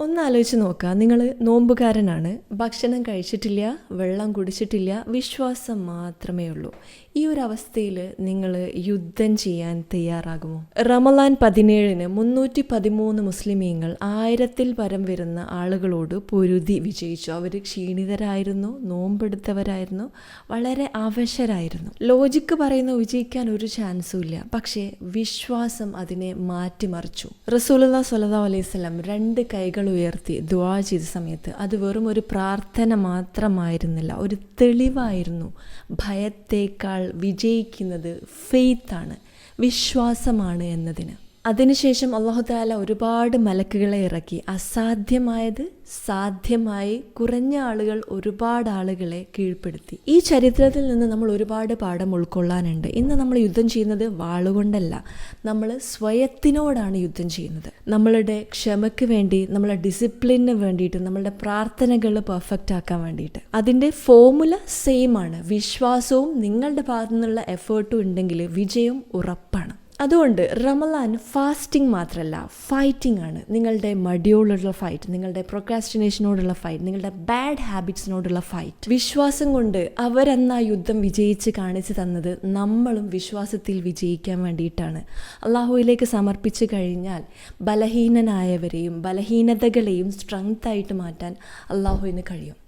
ഒന്നാലോചിച്ച് നോക്കുക, നിങ്ങൾ നോമ്പുകാരനാണ്, ഭക്ഷണം കഴിച്ചിട്ടില്ല, വെള്ളം കുടിച്ചിട്ടില്ല, വിശ്വാസം മാത്രമേ ഉള്ളൂ. ഈ ഒരു അവസ്ഥയിൽ നിങ്ങൾ യുദ്ധം ചെയ്യാൻ തയ്യാറാകുമോ? റമളാൻ 17-ന് 313 മുസ്ലിമീങ്ങൾ 1000-ൽ പരം വരുന്ന ആളുകളോട് പൊരുതി വിജയിച്ചു. അവർ ക്ഷീണിതരായിരുന്നു, നോമ്പെടുത്തവരായിരുന്നു, വളരെ അവശരായിരുന്നു. ലോജിക്ക് പറയുന്ന വിജയിക്കാൻ ഒരു ചാൻസും ഇല്ല. പക്ഷേ വിശ്വാസം അതിനെ മാറ്റിമറിച്ചു. റസൂലുള്ളാഹി സ്വല്ലല്ലാഹു അലൈഹി വസല്ലം 2 കൈകൾ ഉയർത്തി ദുആ ചെയ്ത സമയത്ത് അത് വെറും ഒരു പ്രാർത്ഥന മാത്രമായിരുന്നില്ല, ഒരു തെളിവായിരുന്നു. ഭയത്തേക്കാൾ വിജയിക്കുന്നത് ഫെയ്ത്താണ്, വിശ്വാസമാണ് എന്നതിന്. അതിനുശേഷം അല്ലാഹു തആല ഒരുപാട് മലക്കുകളെ ഇറക്കി അസാധ്യമായത് സാധ്യമായി കുറഞ്ഞ ആളുകൾ ഒരുപാട് ആളുകളെ കീഴ്പ്പെടുത്തി. ഈ ചരിത്രത്തിൽ നിന്ന് നമ്മൾ ഒരുപാട് പാഠം ഉൾക്കൊള്ളാനുണ്ട്. ഇന്ന് നമ്മൾ യുദ്ധം ചെയ്യുന്നത് വാളുകൊണ്ടല്ല, നമ്മൾ സ്വയത്തിനോടാണ് യുദ്ധം ചെയ്യുന്നത്. നമ്മളുടെ ക്ഷമയ്ക്ക് വേണ്ടി, നമ്മളെ ഡിസിപ്ലിന് വേണ്ടിയിട്ട്, നമ്മളുടെ പ്രാർത്ഥനകൾ പെർഫെക്റ്റ് ആക്കാൻ വേണ്ടിയിട്ട്. അതിൻ്റെ ഫോർമുല സെയിം ആണ്. വിശ്വാസവും നിങ്ങളുടെ ഭാഗത്തു നിന്നുള്ള എഫേർട്ടും ഉണ്ടെങ്കിൽ വിജയം ഉറപ്പാണ്. അതുകൊണ്ട് റമളാൻ ഫാസ്റ്റിംഗ് മാത്രമല്ല, ഫൈറ്റിംഗ് ആണ്. നിങ്ങളുടെ മടിയോടുള്ള ഫൈറ്റ്, നിങ്ങളുടെ പ്രൊക്രാസ്റ്റിനേഷനോടുള്ള ഫൈറ്റ്, നിങ്ങളുടെ ബാഡ് ഹാബിറ്റ്സിനോടുള്ള ഫൈറ്റ്. വിശ്വാസം കൊണ്ട് അവരെന്ന യുദ്ധം വിജയിച്ച് കാണിച്ചു തന്നത് നമ്മളും വിശ്വാസത്തിൽ വിജയിക്കാൻ വേണ്ടിയിട്ടാണ്. അള്ളാഹുവിലേക്ക് സമർപ്പിച്ച് കഴിഞ്ഞാൽ ബലഹീനനായവരെയും ബലഹീനതകളെയും സ്ട്രെങ്ത് ആയിട്ട് മാറ്റാൻ അള്ളാഹുവിന് കഴിയും.